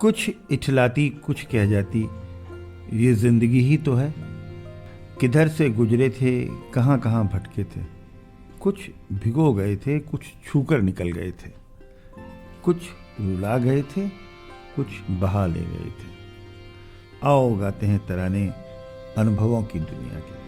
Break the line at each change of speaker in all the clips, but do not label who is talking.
कुछ इठलाती कुछ कह जाती, ये जिंदगी ही तो है। किधर से गुजरे थे, कहाँ कहाँ भटके थे। कुछ भिगो गए थे, कुछ छूकर निकल गए थे। कुछ रुला गए थे, कुछ बहा ले गए थे। आओ गाते हैं तराने अनुभवों की दुनिया के।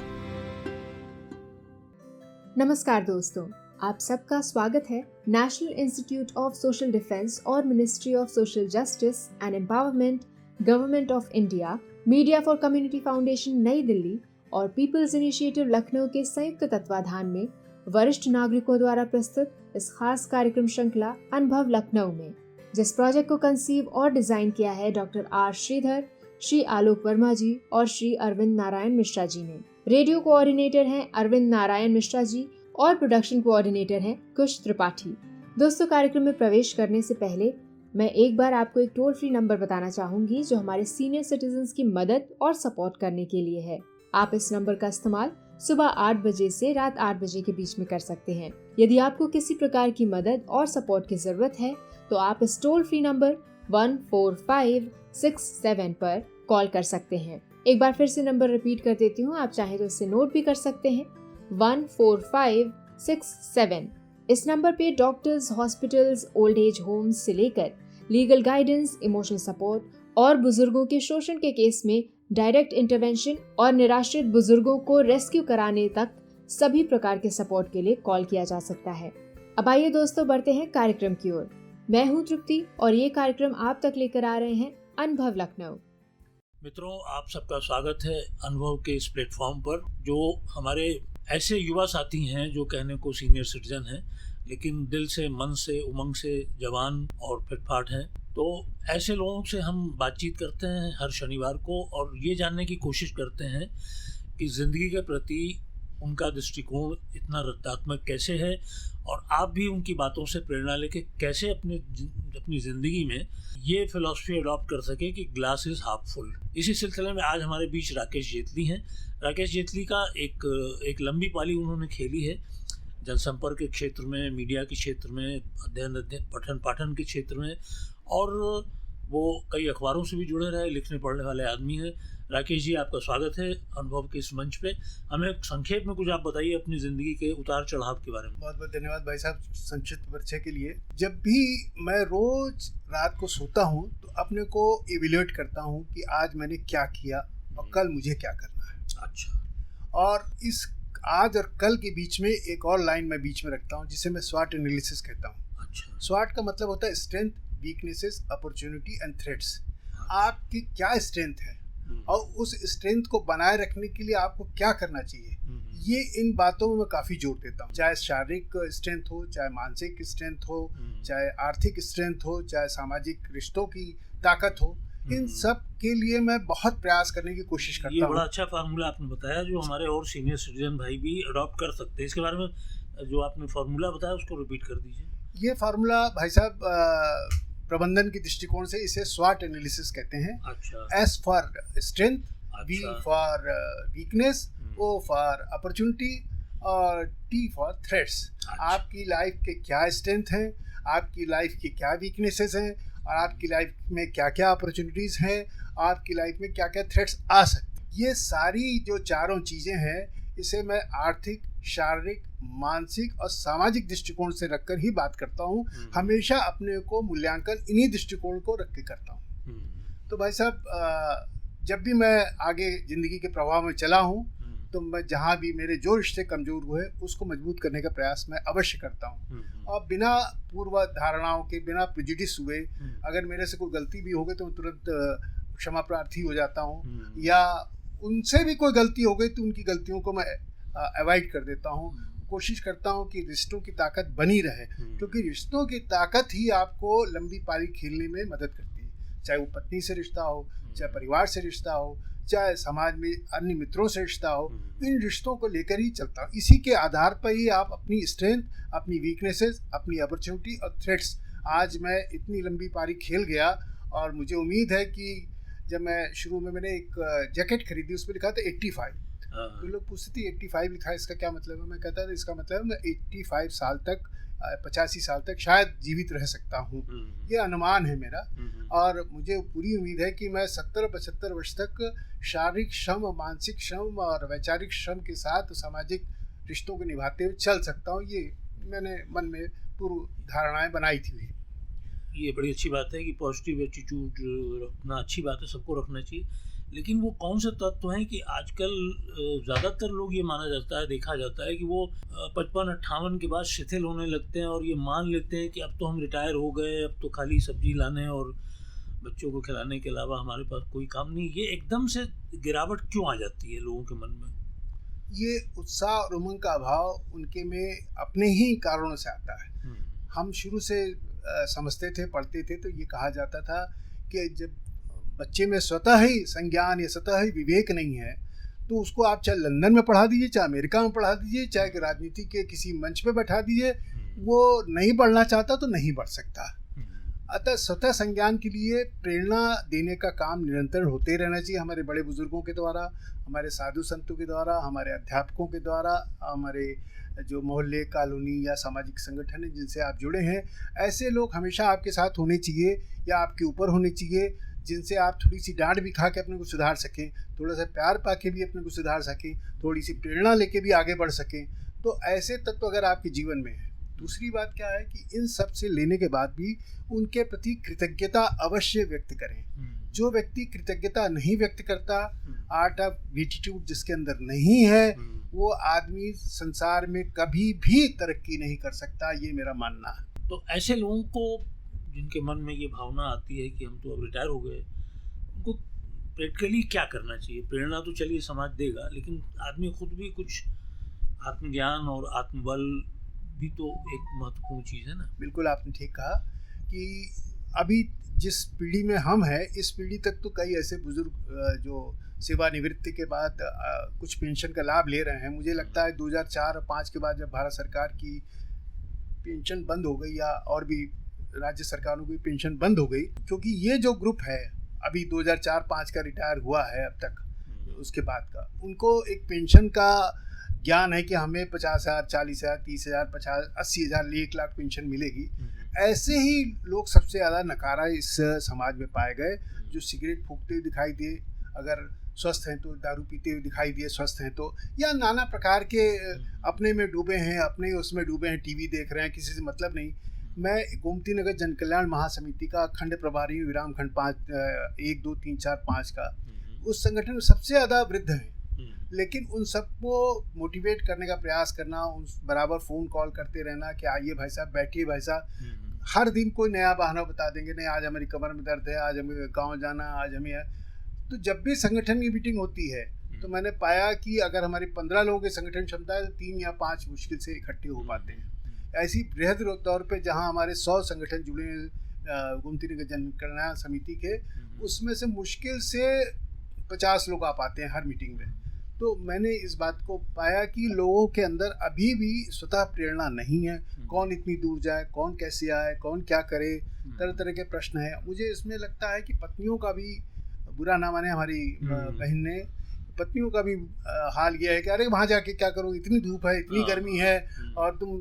नमस्कार दोस्तों, आप सबका स्वागत है national institute of social defence और ministry of social justice and empowerment, government of India, media for community foundation New Delhi और पीपल्स इनिशिएटिव लखनऊ के संयुक्त तत्वाधान में वरिष्ठ नागरिकों द्वारा प्रस्तुत इस खास कार्यक्रम श्रृंखला अनुभव लखनऊ में, जिस प्रोजेक्ट को कंसीव और डिजाइन किया है डॉक्टर आर श्रीधर, श्री आलोक वर्मा जी और श्री अरविंद नारायण मिश्रा जी ने। रेडियो कोऑर्डिनेटर हैं अरविंद नारायण मिश्रा जी और प्रोडक्शन कोऑर्डिनेटर हैं कुश त्रिपाठी। दोस्तों, कार्यक्रम में प्रवेश करने से पहले मैं एक बार आपको एक टोल फ्री नंबर बताना चाहूंगी जो हमारे सीनियर सिटीजन्स की मदद और सपोर्ट करने के लिए है। आप इस नंबर का इस्तेमाल सुबह 8 बजे से रात 8 बजे के बीच में कर सकते हैं। यदि आपको किसी प्रकार की मदद और सपोर्ट की जरूरत है तो आप इस टोल फ्री नंबर 14567 पर कॉल कर सकते हैं। एक बार फिर से नंबर रिपीट कर देती हूँ, आप चाहें तो इसे नोट भी कर सकते हैं। 14567। इस नंबर पे doctors, hospitals, old age homes से लेकर लीगल गाइडेंस, इमोशनल सपोर्ट और बुजुर्गों के शोषण के केस में डायरेक्ट इंटरवेंशन और निराश्रित बुजुर्गों को रेस्क्यू कराने तक सभी प्रकार के सपोर्ट के लिए कॉल किया जा सकता है। अब आइए दोस्तों, बढ़ते हैं कार्यक्रम की ओर। मैं हूँ तृप्ति और ये कार्यक्रम आप तक लेकर आ रहे हैं अनुभव लखनऊ।
मित्रों, आप सबका स्वागत है अनुभव के इस प्लेटफॉर्म पर, जो हमारे ऐसे युवा साथी हैं जो कहने को सीनियर सिटीजन हैं लेकिन दिल से, मन से, उमंग से जवान और फिटफाट हैं। तो ऐसे लोगों से हम बातचीत करते हैं हर शनिवार को और ये जानने की कोशिश करते हैं कि ज़िंदगी के प्रति उनका दृष्टिकोण इतना रचनात्मक कैसे है और आप भी उनकी बातों से प्रेरणा लेके कैसे अपनी ज़िंदगी में ये फिलॉसफी अडॉप्ट कर सके कि ग्लास इज़ हाफ फुल। इसी सिलसिले में आज हमारे बीच राकेश जेतली हैं। राकेश जेतली का एक लंबी पाली उन्होंने खेली है जनसंपर्क के क्षेत्र में, मीडिया के क्षेत्र में, अध्ययन पठन पाठन के क्षेत्र में, और वो कई अखबारों से भी जुड़े रहे, लिखने पढ़ने वाले आदमी हैं। राकेश जी, आपका स्वागत है अनुभव के इस मंच पे। हमें संक्षेप में कुछ आप बताइए अपनी ज़िंदगी के उतार चढ़ाव के बारे में।
बहुत बहुत धन्यवाद भाई साहब संक्षिप्त परिचय के लिए। जब भी मैं रोज रात को सोता हूँ तो अपने को इवेल्युएट करता हूँ कि आज मैंने क्या किया और कल मुझे क्या करना है।
अच्छा।
और इस आज और कल के बीच में एक और लाइन मैं बीच में रखता हूँ जिसे मैं स्वॉट एनालिसिस कहता हूँ।
अच्छा।
स्वॉट का मतलब होता है strength, weaknesses, opportunity and threats. आपकी क्या स्ट्रेंथ है और उस स्ट्रेंथ को बनाए रखने के लिए आपको क्या करना चाहिए, ये इन बातों में मैं काफ़ी जोर देता हूँ। चाहे शारीरिक स्ट्रेंथ हो, चाहे मानसिक स्ट्रेंथ हो, चाहे आर्थिक स्ट्रेंथ हो, चाहे सामाजिक रिश्तों की ताकत हो, इन सब के लिए मैं बहुत प्रयास करने की कोशिश करता हूँ।
ये बड़ा अच्छा फार्मूला आपने बताया जो हमारे और सीनियर सिटीजन भाई भी अडॉप्ट कर सकते हैं। इसके बारे में जो आपने फार्मूला बताया उसको रिपीट कर दीजिए।
ये फार्मूला भाई साहब प्रबंधन के दृष्टिकोण से इसे स्वॉट एनालिसिस कहते हैं।
अच्छा।
S for strength, B for weakness, O for opportunity और टी फॉर थ्रेट्स। आपकी लाइफ के क्या स्ट्रेंथ हैं, आपकी लाइफ की क्या वीकनेसेस हैं और आपकी लाइफ में क्या क्या अपॉर्चुनिटीज़ हैं, आपकी लाइफ में क्या क्या थ्रेट्स आ सकते हैं। ये सारी जो चारों चीज़ें हैं इसे मैं आर्थिक, शारीरिक, मानसिक और सामाजिक दृष्टिकोण से रखकर ही बात करता हूँ। हमेशा अपने को मूल्यांकन इन्हीं दृष्टिकोण को रख के करता हूँ। तो भाई साहब, जब भी मैं आगे ज़िंदगी के प्रवाह में चला हूँ तो मैं जहाँ भी मेरे जो रिश्ते कमज़ोर हुए उसको मजबूत करने का प्रयास मैं अवश्य करता हूँ। और बिना पूर्व धारणाओं के, बिना प्रेजुडिस हुए अगर मेरे से कोई गलती भी हो गई तो मैं तुरंत क्षमा प्रार्थी हो जाता हूँ, या उनसे भी कोई गलती हो गई तो उनकी गलतियों को मैं अवॉइड कर देता हूँ। कोशिश करता हूँ कि रिश्तों की ताकत बनी रहे, क्योंकि रिश्तों की ताकत ही आपको लंबी पारी खेलने में मदद करती है। चाहे वो पत्नी से रिश्ता हो, चाहे परिवार से रिश्ता हो, चाहे समाज में अन्य मित्रों से रिश्ता हो, इन रिश्तों को लेकर ही चलता हूँ। इसी के आधार पर ही आप अपनी स्ट्रेंथ, अपनी वीकनेसेस, अपनी अपॉर्चुनिटी और थ्रेट्स। आज मैं इतनी लंबी पारी खेल गया और मुझे उम्मीद है कि जब मैं शुरू में मैंने एक जैकेट खरीदी, उस पर लिखा था 85। तो लोग पूछते थे 85 लिखा है, इसका क्या मतलब है? मैं कहता था इसका मतलब है मैं 85 साल तक 85 साल तक शायद जीवित रह सकता हूँ, ये अनुमान है मेरा। और मुझे पूरी उम्मीद है कि मैं 70-75 वर्ष तक शारीरिक श्रम, मानसिक श्रम और वैचारिक श्रम के साथ सामाजिक रिश्तों को निभाते हुए चल सकता हूँ। ये मैंने मन में पूर्व धारणाएं बनाई थी।
ये बड़ी अच्छी बात है कि पॉजिटिव एटीट्यूड रखना अच्छी बात है, सबको रखना चाहिए। लेकिन वो कौन से तत्व हैं कि आजकल ज़्यादातर लोग ये माना जाता है, देखा जाता है कि वो 55-58 के बाद शिथिल होने लगते हैं और ये मान लेते हैं कि अब तो हम रिटायर हो गए, अब तो खाली सब्जी लाने और बच्चों को खिलाने के अलावा हमारे पास कोई काम नहीं। ये एकदम से गिरावट क्यों आ जाती है लोगों के मन में?
ये उत्साह और उमंग का अभाव उनके में अपने ही कारणों से आता है। हम शुरू से समझते थे, पढ़ते थे, तो ये कहा जाता था कि जब बच्चे में स्वतः ही संज्ञान या स्वतः ही विवेक नहीं है तो उसको आप चाहे लंदन में पढ़ा दीजिए, चाहे अमेरिका में पढ़ा दीजिए, चाहे राजनीति के किसी मंच पे बैठा दीजिए, वो नहीं बढ़ना चाहता तो नहीं बढ़ सकता। अतः स्वतः संज्ञान के लिए प्रेरणा देने का काम निरंतर होते रहना चाहिए, हमारे बड़े बुजुर्गों के द्वारा, हमारे साधु संतों के द्वारा, हमारे अध्यापकों के द्वारा, हमारे जो मोहल्ले, कॉलोनी या सामाजिक संगठन है जिनसे आप जुड़े हैं, ऐसे लोग हमेशा आपके साथ होने चाहिए या आपके ऊपर होने चाहिए, जिनसे आप थोड़ी सी डांट भी खा के अपने को सुधार सकें, थोड़ा सा प्यार पा के भी अपने को सुधार सकें, थोड़ी सी प्रेरणा लेके भी आगे बढ़ सकें। तो ऐसे तत्व अगर आपके जीवन में है। दूसरी बात क्या है कि इन सब से लेने के बाद भी उनके प्रति कृतज्ञता अवश्य व्यक्त करें। जो व्यक्ति कृतज्ञता नहीं व्यक्त करता, आर्ट ऑफ ग्रेटिट्यूड जिसके अंदर नहीं है, वो आदमी संसार में कभी भी तरक्की नहीं कर सकता, ये मेरा मानना है।
तो ऐसे लोगों को जिनके मन में ये भावना आती है कि हम तो अब रिटायर हो गए, उनको प्रैक्टिकली क्या करना चाहिए? प्रेरणा तो चलिए समाज देगा, लेकिन आदमी खुद भी कुछ आत्मज्ञान और आत्मबल भी तो एक महत्वपूर्ण चीज़ है ना।
बिल्कुल आपने ठीक कहा कि अभी जिस पीढ़ी में हम हैं, इस पीढ़ी तक तो कई ऐसे बुजुर्ग जो सेवानिवृत्ति के बाद कुछ पेंशन का लाभ ले रहे हैं। मुझे लगता है 2004 और 5 के बाद जब भारत सरकार की पेंशन बंद हो गई या और भी राज्य सरकारों की पेंशन बंद हो गई, क्योंकि ये जो ग्रुप है अभी 2004-5 का रिटायर हुआ है अब तक, उसके बाद का, उनको एक पेंशन का ज्ञान है कि हमें 50,000, 40,000, 30,000, 50, 80,000, 1 लाख पेंशन मिलेगी। ऐसे ही लोग सबसे ज़्यादा नकारा इस समाज में पाए गए, जो सिगरेट फूकते हुए दिखाई दिए, अगर स्वस्थ हैं तो दारू पीते हुए दिखाई दिए, स्वस्थ हैं तो, या नाना प्रकार के अपने में डूबे हैं, अपने उसमें डूबे हैं, टीवी देख रहे हैं, किसी से मतलब नहीं। मैं गोमती नगर जन कल्याण महासमिति का खंड प्रभारी हूँ, विराम खंड 5, 1, 2, 3, 4, 5 का। उस संगठन में सबसे ज़्यादा वृद्ध हैं, लेकिन उन सबको मोटिवेट करने का प्रयास करना, उन बराबर फ़ोन कॉल करते रहना कि आइए भाई साहब, बैठिए भाई साहब। हर दिन कोई नया बहाना बता देंगे, नहीं आज हमारी कमर में दर्द है, आज हमें गाँव जाना, आज हमें है। तो जब भी संगठन की मीटिंग होती है तो मैंने पाया कि अगर हमारी 15 लोगों की संगठन क्षमता है तो 3 या 5 मुश्किल से इकट्ठे हो पाते हैं। ऐसी बृहद तौर पे जहाँ हमारे 100 संगठन जुड़े हैं गोमती नगर जन कल्याण समिति के, उसमें से मुश्किल से 50 लोग आ पाते हैं हर मीटिंग में। तो मैंने इस बात को पाया कि लोगों के अंदर अभी भी स्वतः प्रेरणा नहीं है। कौन इतनी दूर जाए, कौन कैसे आए, कौन क्या करे, तरह तरह के प्रश्न हैं। मुझे इसमें लगता है कि पत्नियों का भी, बुरा ना माने हमारी बहन ने, पत्नियों का भी हाल ये है कि अरे वहाँ जाके क्या करो, इतनी धूप है, इतनी गर्मी है, और तुम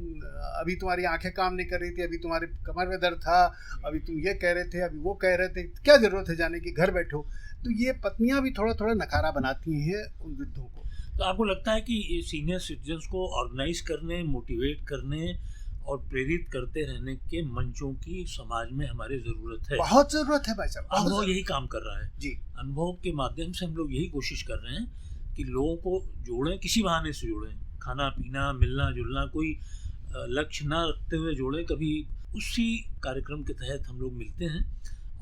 अभी तुम्हारी आंखें काम नहीं कर रही थी, अभी तुम्हारे कमर में दर्द था, अभी तुम ये कह रहे थे, अभी वो कह रहे थे, क्या ज़रूरत है जाने की, घर बैठो। तो ये पत्नियां भी थोड़ा थोड़ा नकारा बनाती हैं उन वृद्धों को।
तो आपको लगता है कि सीनियर सिटीजन्स को ऑर्गेनाइज करने, मोटिवेट करने और प्रेरित करते रहने के मंचों की समाज में हमारी ज़रूरत है?
बहुत ज़रूरत है भाई साहब।
अनुभव यही काम कर रहा है
जी।
अनुभव के माध्यम से हम लोग यही कोशिश कर रहे हैं कि लोगों को जोड़ें, किसी बहाने से जोड़ें, खाना पीना, मिलना जुलना, कोई लक्ष्य ना रखते हुए जोड़ें। कभी उसी कार्यक्रम के तहत हम लोग मिलते हैं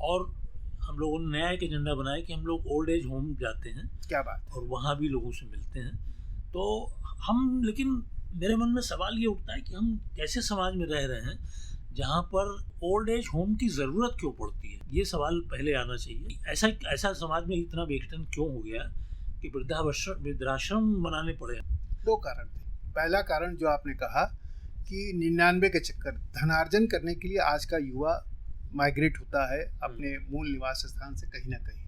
और हम लोगों ने नया एक एजेंडा बनाया कि हम लोग ओल्ड एज होम जाते हैं।
क्या बात।
और वहाँ भी लोगों से मिलते हैं। तो हम, लेकिन मेरे मन में सवाल ये उठता है कि हम कैसे समाज में रह रहे हैं जहाँ पर ओल्ड एज होम की ज़रूरत क्यों पड़ती है? ये सवाल पहले आना चाहिए। ऐसा समाज में इतना विघटन क्यों हो गया कि वृद्धाश्रम बनाने पड़े?
2 कारण थे। पहला कारण जो आपने कहा कि 99 के चक्कर, धनार्जन करने के लिए आज का युवा माइग्रेट होता है अपने मूल निवास स्थान से कहीं ना कहीं,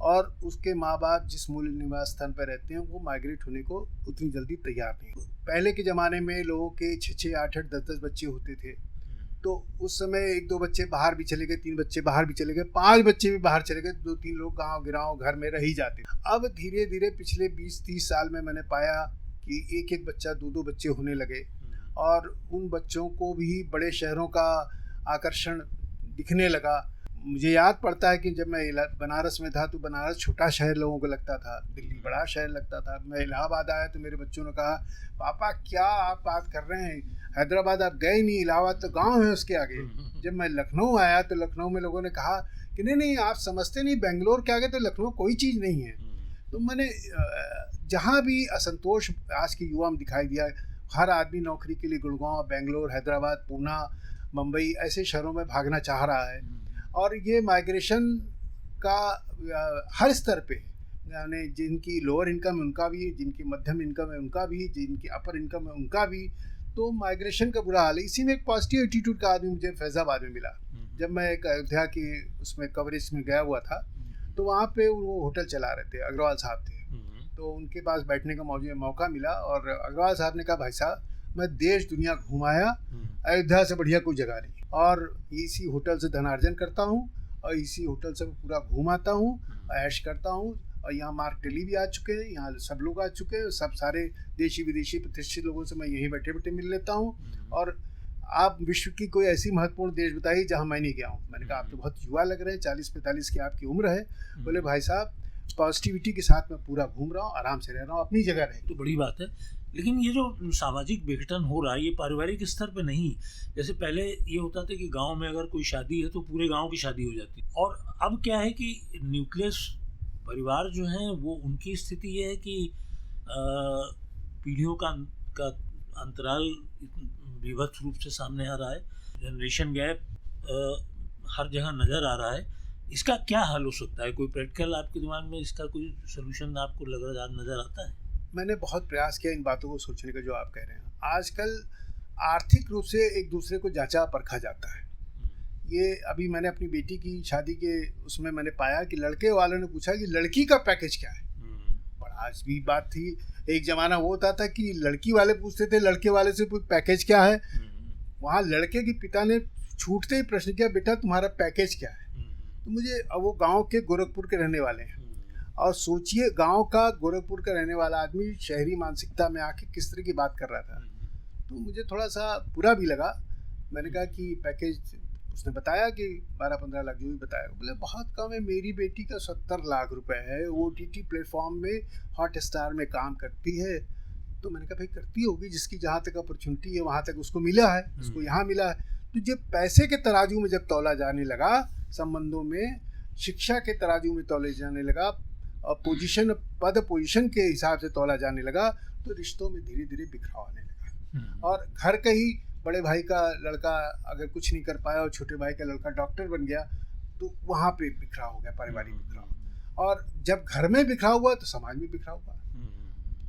और उसके माँ बाप जिस मूल निवास स्थान पर रहते हैं वो माइग्रेट होने को उतनी जल्दी तैयार नहीं। पहले के ज़माने में लोगों के 6-6, 8-8, 10-10 बच्चे होते थे, तो उस समय 1-2 बच्चे बाहर भी चले गए, 3 बच्चे बाहर भी चले गए, 5 बच्चे भी बाहर चले गए, 2-3 लोग गांव गिराव घर में रह ही जाते। अब धीरे धीरे पिछले 20-30 साल में मैंने पाया कि एक एक बच्चा 2-2 बच्चे होने लगे, और उन बच्चों को भी बड़े शहरों का आकर्षण दिखने लगा। मुझे याद पड़ता है कि जब मैं बनारस में था तो बनारस छोटा शहर लोगों को लगता था, दिल्ली बड़ा शहर लगता था। मैं इलाहाबाद आया तो मेरे बच्चों ने कहा, पापा क्या आप बात कर रहे हैं, हैदराबाद आप गए नहीं, इलाहाबाद तो गांव है उसके आगे। जब मैं लखनऊ आया तो लखनऊ में लोगों ने कहा कि नहीं नहीं आप समझते नहीं, बेंगलोर के आगे तो लखनऊ कोई चीज़ नहीं है। तो मैंने जहाँ भी असंतोष आज के युवा में दिखाई दिया, हर आदमी नौकरी के लिए गुड़गांव, बेंगलोर, हैदराबाद, पूना, मुंबई ऐसे शहरों में भागना चाह रहा है। और ये माइग्रेशन का हर स्तर पे, यानी जिनकी लोअर इनकम है उनका भी, जिनकी मध्यम इनकम है उनका भी, जिनकी अपर इनकम है उनका भी, तो माइग्रेशन का बुरा हाल है। इसी में एक पॉजिटिव एटीट्यूड का आदमी मुझे फैज़ाबाद में मिला। जब मैं एक अयोध्या की उसमें कवरेज में गया हुआ था तो वहाँ पे वो होटल चला रहे थे, अग्रवाल साहब थे, तो उनके पास बैठने का मुझे मौका मिला। और अग्रवाल साहब ने कहा, भाई साहब मैं देश दुनिया घुमाया, अयोध्या से बढ़िया कोई जगह नहीं, और इसी होटल से धनार्जन करता हूँ और इसी होटल से पूरा घूमाता हूँ, ऐश करता हूँ। और यहाँ मार्क टेली भी आ चुके हैं, यहाँ सब लोग आ चुके हैं, सब सारे देशी विदेशी प्रतिष्ठित लोगों से मैं यहीं बैठे बैठे मिल लेता हूँ। और आप विश्व की कोई ऐसी महत्वपूर्ण देश बताइए जहाँ मैं नहीं गया हूँ। मैंने कहा आप तो बहुत युवा लग रहे हैं, 40-45 की आपकी उम्र है। बोले भाई साहब पॉजिटिविटी के साथ मैं पूरा घूम रहा हूँ, आराम से रह रहा हूँ, अपनी जगह रह।
तो बड़ी बात है। लेकिन ये जो सामाजिक विघटन हो रहा है ये पारिवारिक स्तर पे नहीं, जैसे पहले ये होता था कि गांव में अगर कोई शादी है तो पूरे गांव की शादी हो जाती, और अब क्या है कि न्यूक्लियस परिवार जो हैं वो उनकी स्थिति ये है कि पीढ़ियों का अंतराल विभत्स रूप से सामने आ रहा है, जनरेशन गैप हर जगह नज़र आ रहा है। इसका क्या हल हो सकता है? कोई प्रैक्टिकल आपके दिमाग में इसका कोई सोल्यूशन आपको नज़र आता है?
मैंने बहुत प्रयास किया इन बातों को सोचने का जो आप कह रहे हैं। आजकल आर्थिक रूप से एक दूसरे को जांचा परखा जाता है। ये अभी मैंने अपनी बेटी की शादी के उसमें मैंने पाया कि लड़के वालों ने पूछा कि लड़की का पैकेज क्या है। बड़ा अजीब बात थी। एक ज़माना वो होता था कि लड़की वाले पूछते थे लड़के वाले से पैकेज क्या है। वहाँ लड़के के पिता ने छूटते ही प्रश्न किया, बेटा तुम्हारा पैकेज क्या है। तो मुझे, वो गाँव के गोरखपुर के रहने वाले हैं, और सोचिए गांव का गोरखपुर का रहने वाला आदमी शहरी मानसिकता में आके किस तरह की बात कर रहा था। तो मुझे थोड़ा सा बुरा भी लगा। मैंने कहा कि पैकेज, उसने बताया कि 12-15 लाख जो भी बताया। बोले बहुत कम है, मेरी बेटी का 70 लाख रुपए है, OTT प्लेटफॉर्म में हॉटस्टार में काम करती है। तो मैंने कहा भाई करती होगी, जिसकी जहाँ तक अपॉर्चुनिटी है वहाँ तक उसको मिला है, उसको यहाँ मिला है। तो जब पैसे के तराजू में जब तौला जाने लगा, संबंधों में शिक्षा के तराजू में तौले जाने लगा, और पद पोजीशन के हिसाब से तौला जाने लगा, तो रिश्तों में धीरे धीरे बिखराव आने लगा। और घर का ही बड़े भाई का लड़का अगर कुछ नहीं कर पाया और छोटे भाई का लड़का डॉक्टर बन गया, तो वहाँ पे बिखराव हो गया, पारिवारिक बिखराव। और जब घर में बिखराव हुआ तो समाज में बिखराव हुआ।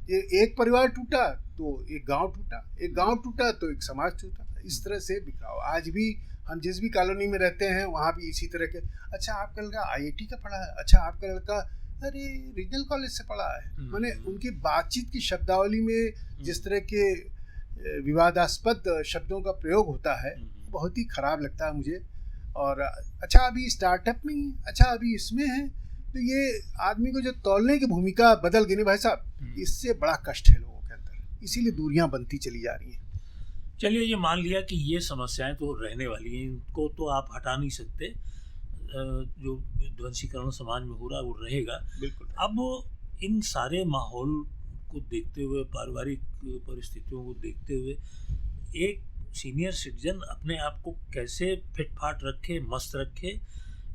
ये एक परिवार टूटा तो एक गांव टूटा, एक गांव टूटा तो एक समाज टूटा। इस तरह से बिखराव। आज भी हम जिस भी कॉलोनी में रहते हैं वहाँ भी इसी तरह के, अच्छा आपका लड़का IIT का पढ़ा है, अच्छा आपका लड़का अरे रीजनल कॉलेज से पढ़ा है। मैंने उनकी बातचीत की शब्दावली में जिस तरह के विवादास्पद शब्दों का प्रयोग होता है, बहुत ही खराब लगता है मुझे। और अच्छा अभी स्टार्टअप में ही, अच्छा अभी इसमें है, तो ये आदमी को जो तौलने की भूमिका बदल गई ना भाई साहब, इससे बड़ा कष्ट है लोगों के अंदर, इसीलिए दूरियां बनती चली जा रही हैं।
चलिए ये मान लिया कि ये समस्याएं तो रहने वाली हैं, इनको तो आप हटा नहीं सकते, जो विध्वंसीकरण समाज में हो रहा है वो रहेगा।
बिल्कुल।
अब इन सारे माहौल को देखते हुए, पारिवारिक परिस्थितियों को देखते हुए, एक सीनियर सिटीजन अपने आप को कैसे फिट फाट रखे, मस्त रखे,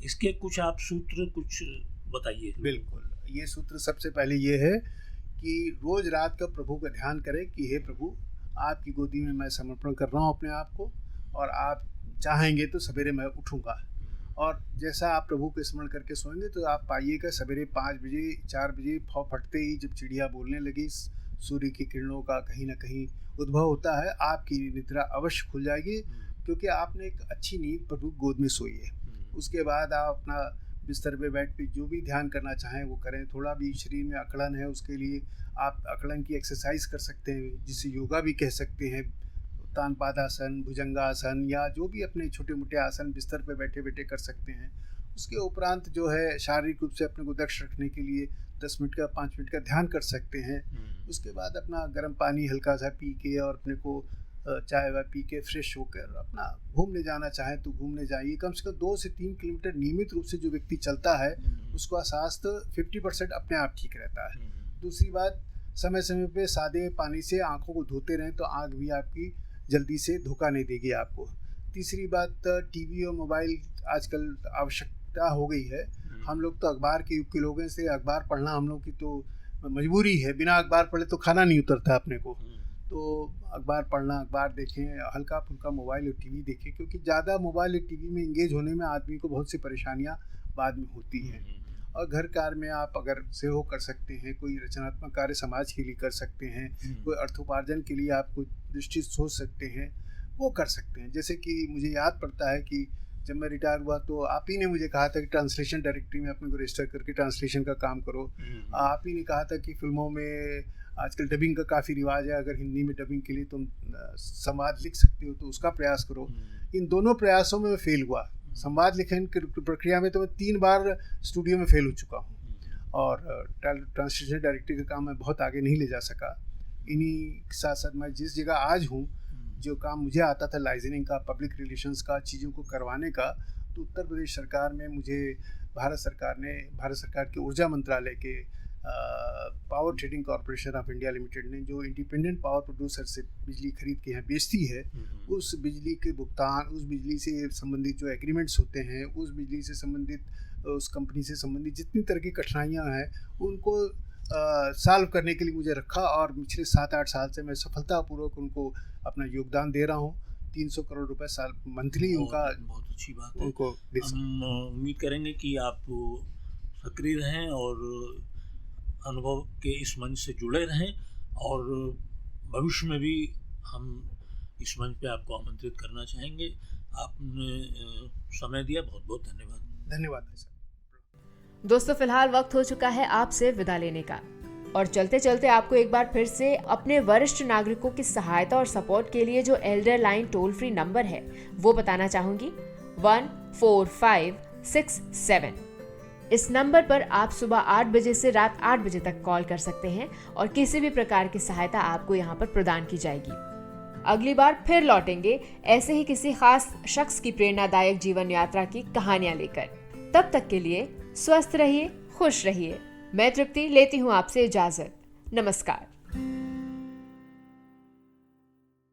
इसके कुछ आप सूत्र कुछ बताइए।
बिल्कुल, ये सूत्र सबसे पहले ये है कि रोज रात का प्रभु का ध्यान करें कि हे प्रभु, आपकी गोदी में मैं समर्पण कर रहा हूँ अपने आप को, और आप चाहेंगे तो सवेरे मैं उठूँगा। और जैसा आप प्रभु को स्मरण करके सोएंगे तो आप पाइएगा सवेरे 5 बजे 4 बजे फौ फटते ही जब चिड़िया बोलने लगी, सूर्य की किरणों का कहीं ना कहीं उद्भव होता है, आपकी निद्रा अवश्य खुल जाएगी, क्योंकि आपने एक अच्छी नींद प्रभु गोद में सोई है। उसके बाद आप अपना बिस्तर पे बैठ के जो भी ध्यान करना चाहें वो करें। थोड़ा भी शरीर में अकड़न है उसके लिए आप अकड़न की एक्सरसाइज कर सकते हैं, जिसे योगा भी कह सकते हैं। उत्तान पादासन, भुजंगासन या जो भी अपने छोटे मोटे आसन बिस्तर पे बैठे बैठे कर सकते हैं। उसके उपरांत जो है शारीरिक रूप से अपने को दक्ष रखने के लिए 10 मिनट का 5 मिनट का ध्यान कर सकते हैं। उसके बाद अपना गर्म पानी हल्का सा पी के और अपने को चाय वाय पी के फ्रेश होकर अपना घूमने जाना चाहें तो घूमने जाइए। कम से कम 2 से 3 किलोमीटर नियमित रूप से जो व्यक्ति चलता है उसका स्वास्थ्य 50% अपने आप ठीक रहता है। दूसरी बात, समय समय पे सादे पानी से आँखों को धोते रहें तो आँख भी आपकी जल्दी से धोखा नहीं देगी आपको। तीसरी बात, टीवी और मोबाइल आजकल आवश्यकता हो गई है। हम लोग तो अखबार के युग के लोग हैं, इसलिए अखबार पढ़ना हम लोग की तो मजबूरी है। बिना अखबार पढ़े तो खाना नहीं उतरता अपने को। तो अखबार पढ़ना, अखबार देखें, हल्का फुल्का मोबाइल और टीवी देखें, क्योंकि ज़्यादा मोबाइल और टीवी में इंगेज होने में आदमी को बहुत सी परेशानियां बाद में होती हैं। और घर कार्य में आप अगर सहयोग कर सकते हैं, कोई रचनात्मक कार्य समाज के लिए कर सकते हैं, कोई अर्थोपार्जन के लिए आप कोई दृष्टि सोच सकते हैं, वो कर सकते हैं। जैसे कि मुझे याद पड़ता है कि जब मैं रिटायर हुआ तो आप ही ने मुझे कहा था कि ट्रांसलेशन डायरेक्टरी में अपने को रजिस्टर करके ट्रांसलेशन का काम करो। आप ही ने कहा था कि फिल्मों में आजकल डबिंग का काफ़ी रिवाज है, अगर हिंदी में डबिंग के लिए तुम संवाद लिख सकते हो तो उसका प्रयास करो। इन दोनों प्रयासों में मैं फेल हुआ। संवाद लिखने की प्रक्रिया में तो मैं 3 बार स्टूडियो में फेल हो चुका हूँ और ट्रांसलेशन डायरेक्टरी का काम मैं बहुत आगे नहीं ले जा सका। इन्हीं साथ साथ मैं जिस जगह आज हूँ, जो काम मुझे आता था लाइजनिंग का, पब्लिक रिलेशंस का, चीज़ों को करवाने का, तो उत्तर प्रदेश सरकार में मुझे भारत सरकार के ऊर्जा मंत्रालय के power trading corporation of India limited ने जो इंडिपेंडेंट पावर प्रोड्यूसर से बिजली खरीद के यहाँ बेचती है, उस बिजली के भुगतान, उस बिजली से संबंधित जो एग्रीमेंट्स होते हैं, उस बिजली से संबंधित, उस कंपनी से संबंधित जितनी तरह की कठिनाइयाँ हैं उनको सॉल्व करने के लिए मुझे रखा और पिछले 7-8 साल से मैं सफलतापूर्वक उनको अपना योगदान दे रहा हूँ। 300 करोड़ रुपए साल मंथली उनका।
बहुत अच्छी बात है।
उनको
हम उम्मीद करेंगे कि आप सक्रिय रहें और अनुभव के इस मंच से जुड़े रहें और भविष्य में भी हम इस मंच पे आपको आमंत्रित करना चाहेंगे। आपने समय दिया, बहुत बहुत धन्यवाद।
धन्यवाद भाई साहब।
दोस्तों, फिलहाल वक्त हो चुका है आपसे विदा लेने का और चलते चलते आपको एक बार फिर से अपने वरिष्ठ नागरिकों की सहायता और सपोर्ट के लिए जो Elder line toll free number है वो बताना चाहूंगी, 14567। इस नंबर पर आप सुबह 8 बजे से रात 8 बजे तक कॉल कर सकते हैं और किसी भी प्रकार की सहायता आपको यहाँ पर प्रदान की जाएगी। अगली बार फिर लौटेंगे ऐसे ही किसी खास शख्स की प्रेरणादायक जीवन यात्रा की कहानियां लेकर। तब तक के लिए स्वस्थ रहिए, खुश रहिए। मैं तृप्ति लेती हूँ आपसे इजाजत। नमस्कार।